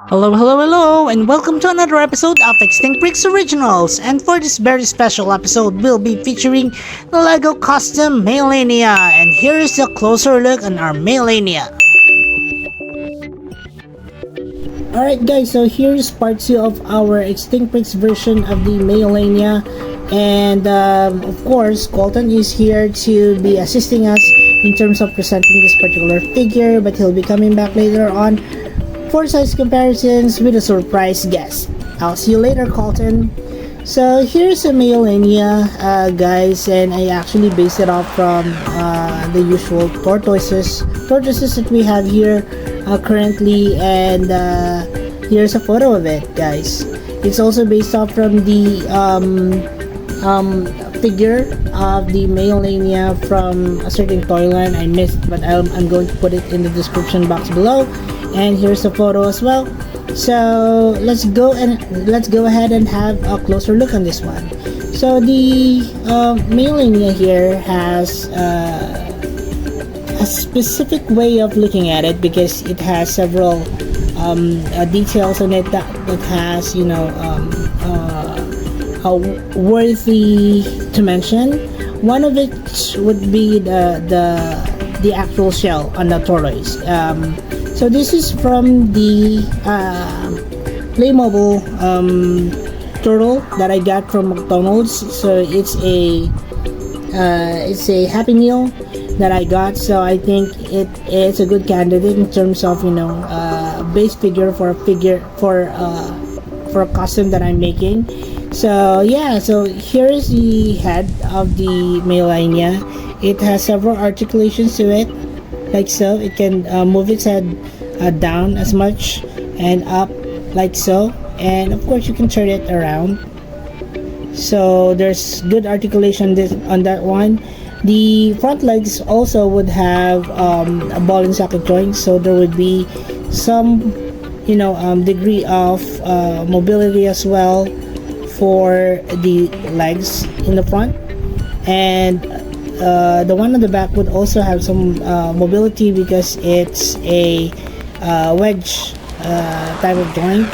Hello, and welcome to another episode of Extinct Bricks Originals. And for this very special episode, we'll be featuring the Lego Custom Megafauna. And here is a closer look on our Meiolania. Alright guys, so here's part 2 of our Extinct Bricks version of the Megafauna. And of course, Colton is here to be assisting us in terms of presenting this particular figure, but he'll be coming back later on for size comparisons with a surprise guest. I'll see you later, Colton. So here's a Meiolania, guys, and I actually based it off from the usual tortoises that we have here currently, and here's a photo of it, guys. It's also based off from the figure of the Meiolania from a certain toyland I missed, but I'm going to put it in the description box below. And here's the photo as well. So let's go ahead and have a closer look on this one. So the Meiolania here has a specific way of looking at it because it has several details on it that has, you know, worthy to mention. One of it would be the actual shell on the tortoise. So this is from the Playmobil turtle that I got from McDonald's. So it's a Happy Meal that I got. So I think it's a good candidate in terms of, you know, base figure for a custom that I'm making. So yeah, so here is the head of the Meiolania. It has several articulations to it, like so. It can move its head down as much and up like so, and of course you can turn it around. So there's good articulation on that one. The front legs also would have a ball and socket joint, so there would be some, you know, degree of mobility as well for the legs in the front, and the one on the back would also have some mobility because it's a wedge type of joint.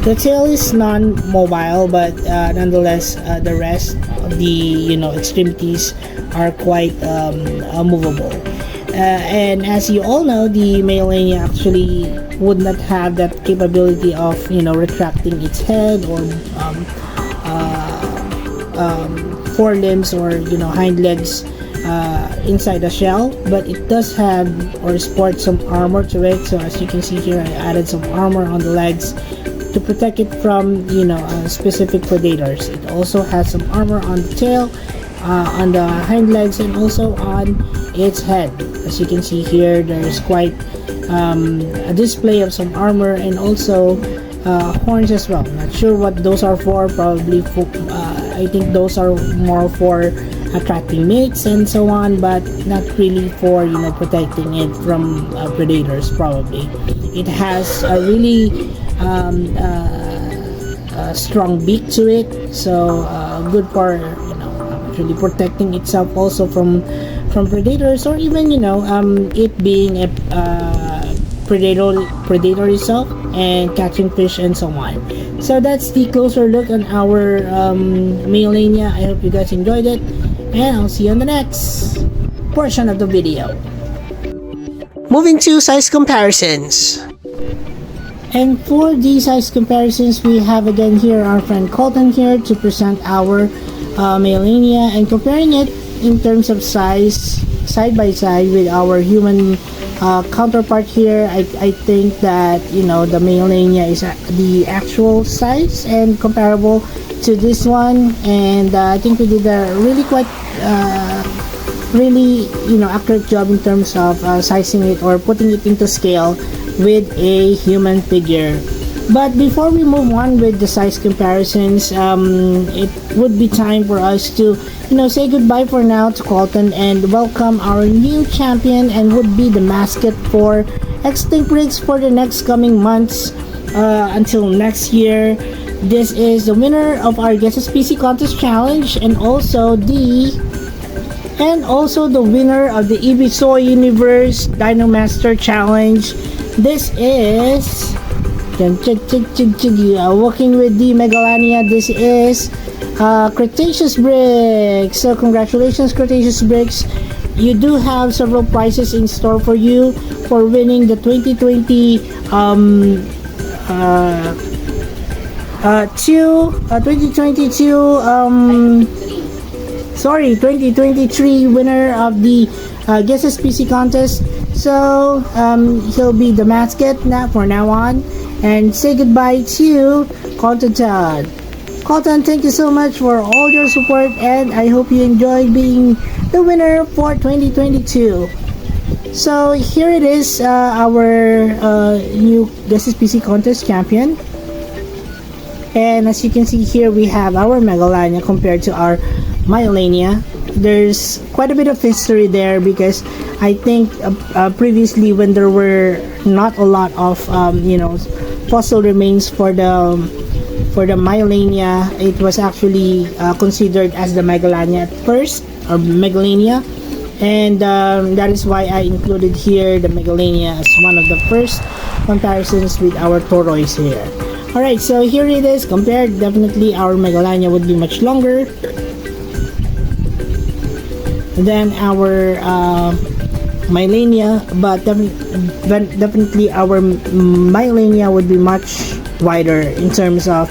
The tail is non-mobile, but nonetheless the rest of the, you know, extremities are quite movable. And as you all know, the Meiolania actually would not have that capability of, you know, retracting its head or forelimbs or, you know, hind legs inside the shell, but it does have or sport some armor to it. So as you can see here, I added some armor on the legs to protect it from, you know, specific predators. It also has some armor on the tail, on the hind legs, and also on its head. As you can see here, there's quite a display of some armor and also horns as well. Not sure what those are for. Probably for, I think those are more for attracting mates and so on, but not really for, you know, protecting it from predators. Probably it has a really strong beak to it, so good for, you know, actually protecting itself also from predators, or even, you know, it being a predator itself and catching fish and so on. So that's the closer look on our Meiolania. I hope you guys enjoyed it, and I'll see you on the next portion of the video. Moving to size comparisons. And for the size comparisons, we have again here our friend Colton here to present our Meiolania and comparing it in terms of size side by side with our human counterpart here. I think that, you know, the Meiolania is the actual size and comparable to this one, and I think we did a really quite really, you know, accurate job in terms of sizing it or putting it into scale with a human figure. But before we move on with the size comparisons, it would be time for us to, you know, say goodbye for now to Colton and welcome our new champion and would be the mascot for Extinct Bricks for the next coming months until next year. This is the winner of our Guess a Species Contest Challenge, and also the winner of the Ibisoy Universe Dino Master Challenge. This is Then working with the Megalania, this is Cretaceous Bricks. So congratulations, Cretaceous Bricks. You do have several prizes in store for you for winning the 2020 2023 winner of the Guesses PC contest. So he'll be the mascot now for now on. And say goodbye to Colton Todd. Colton, thank you so much for all your support, and I hope you enjoyed being the winner for 2022. So here it is, our new Guesses PC contest champion. And as you can see here, we have our Megalania compared to our Meiolania. There's quite a bit of history there because I think previously when there were not a lot of fossil remains for the Meiolania, it was actually considered as the Megalania at first, or Megalania, and that is why I included here the Megalania as one of the first comparisons with our Tortoise here. Alright, so here it is compared. Definitely our Megalania would be much longer than our Meiolania, but definitely our Meiolania would be much wider in terms of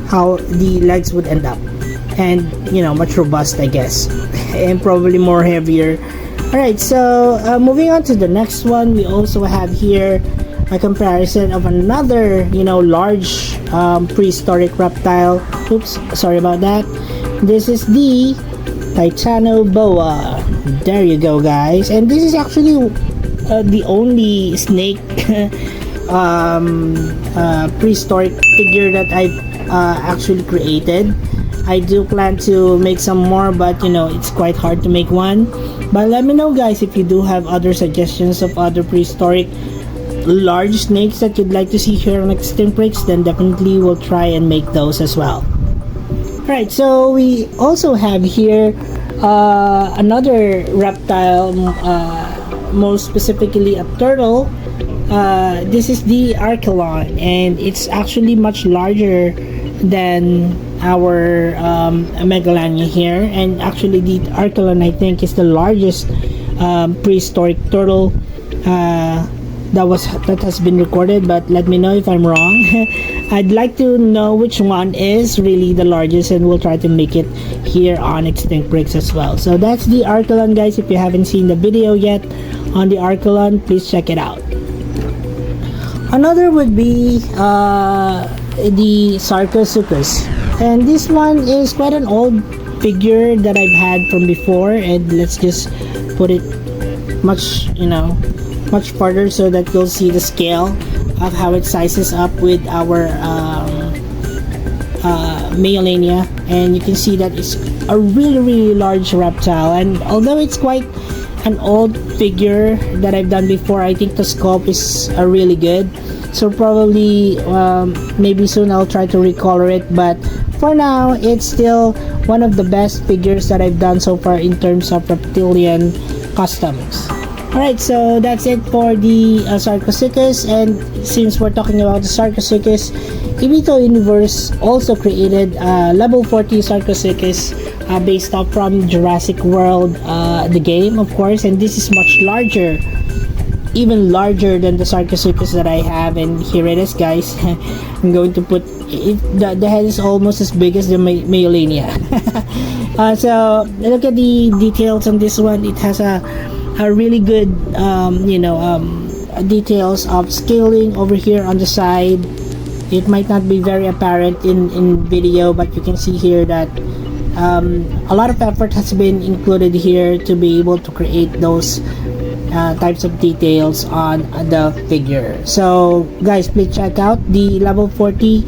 how the legs would end up, and much robust, I guess, and probably more heavier. Alright, so moving on to the next one, we also have here a comparison of another large prehistoric reptile. Oops, sorry about that. This is the Titanoboa. There you go, guys. And this is actually the only snake prehistoric figure that I've actually created. I do plan to make some more, but it's quite hard to make one. But let me know, guys, if you do have other suggestions of other prehistoric large snakes that you'd like to see here on Extinct Breaks, then definitely we'll try and make those as well. Alright, so we also have here another reptile, most specifically a turtle. This is the Archelon, and it's actually much larger than our Megalania here. And actually the Archelon, I think, is the largest prehistoric turtle that has been recorded, but let me know if I'm wrong. I'd like to know which one is really the largest, and we'll try to make it here on Extinct Breaks as well. So that's the Archelon, guys. If you haven't seen the video yet on the Archelon, please check it out. Another would be the Sarcosuchus, and this one is quite an old figure that I've had from before, and let's just put it much farther so that you'll see the scale of how it sizes up with our Meiolania, and you can see that it's a really large reptile. And although it's quite an old figure that I've done before, I think the sculpt is really good. So probably maybe soon I'll try to recolor it, but for now it's still one of the best figures that I've done so far in terms of reptilian customs. Alright, so that's it for the Sarcosuchus. And since we're talking about the Sarcosuchus, Ibito Universe also created level 40 Sarcosuchus based off from Jurassic World, the game, of course. And this is much larger, even larger than the Sarcosuchus that I have. And here it is, guys. I'm going to put it, the head is almost as big as the Meiolania. So look at the details on this one. It has a really good details of scaling over here on the side. It might not be very apparent in video, but you can see here that a lot of effort has been included here to be able to create those types of details on the figure. So guys, please check out the level 40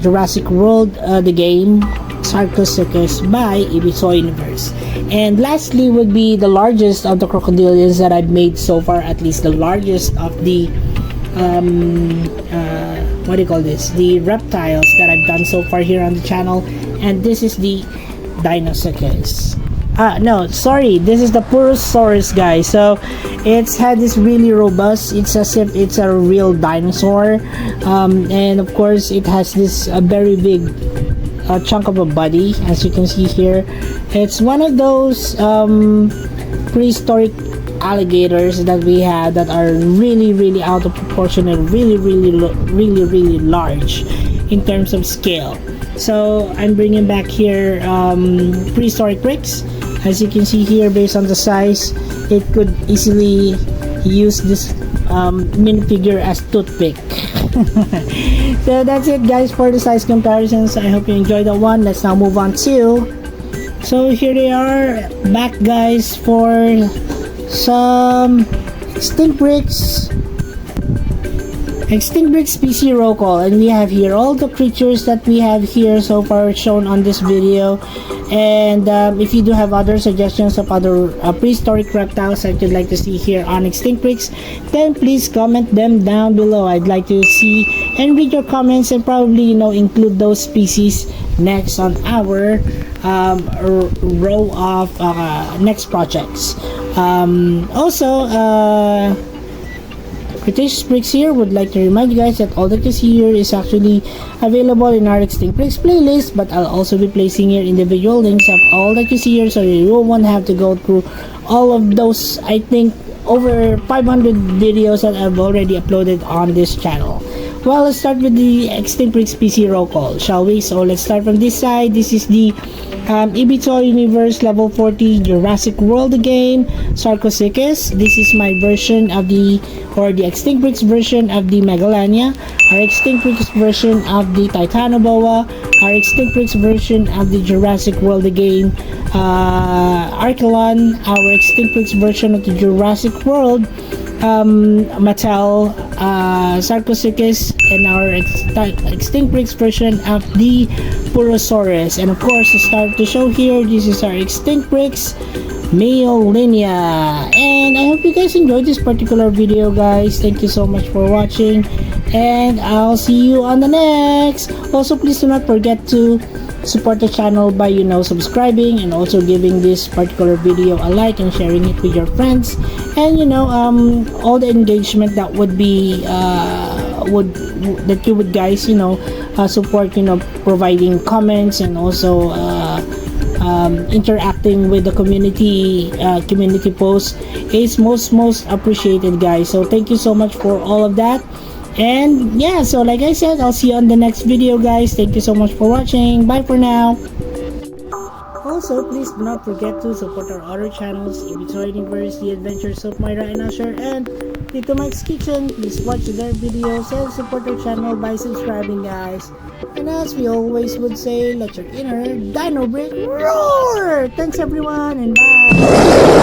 Jurassic World, the game, Sarcosuchus by Ibito Universe. And lastly would be the largest of the crocodilians that I've made so far, at least the largest of the what do you call this, the reptiles that I've done so far here on the channel, and this is the Dinosuchus. No, sorry, this is the Purosaurus, guys. So it's had this really robust, it's as if it's a real dinosaur, and of course it has this very big chunk of a body, as you can see here. It's one of those prehistoric alligators that we had that are really out of proportion and really large in terms of scale. So I'm bringing back here prehistoric bricks. As you can see here, based on the size, it could easily use this minifigure as toothpick. So that's it, guys, for the size comparisons. I hope you enjoyed that one. Let's now move on to, so here they are back, guys, for some extinct bricks PC roll call, and we have here all the creatures that we have here so far shown on this video. And if you do have other suggestions of other prehistoric reptiles that you'd like to see here on Extinct Bricks, then please comment them down below. I'd like to see and read your comments and probably, you know, include those species next on our row of next projects. Also, Cretaceous Bricks here would like to remind you guys that all that you see here is actually available in our Extinct Bricks playlist, but I'll also be placing here individual links of all that you see here, so you won't have to go through all of those, I think, over 500 videos that I've already uploaded on this channel. Well, let's start with the Extinct Bricks PC roll call, shall we? So let's start from this side. This is the Ibitoy Universe Level 40 Jurassic World game, Sarcosuchus. This is my version of the Extinct Bricks version of the Megalania, our Extinct Bricks version of the Titanoboa, our Extinct Bricks version of the Jurassic World game, Archelon, our Extinct Bricks version of the Jurassic World, Mattel, Sarcosuchus, and our Extinct Bricks version of the Purosaurus. And of course, to start the show here, this is our Extinct Bricks Meiolania. And I hope you guys enjoyed this particular video, guys. Thank you so much for watching, and I'll see you on the next. Also, please do not forget to support the channel by, you know, subscribing and also giving this particular video a like and sharing it with your friends, and, you know, all the engagement that would be that you would, guys, you know, support, you know, providing comments and also interacting with the community posts is most appreciated, guys. So thank you so much for all of that. And yeah, so like I said, I'll see you on the next video, guys. Thank you so much for watching. Bye for now. Also, please do not forget to support our other channels, Ibitoy Universe, The Adventures of Myra and Asher, and Tito Mike's Kitchen. Please watch their videos and support our channel by subscribing, guys. And as we always would say, let your inner dino brick roar! Thanks everyone, and bye!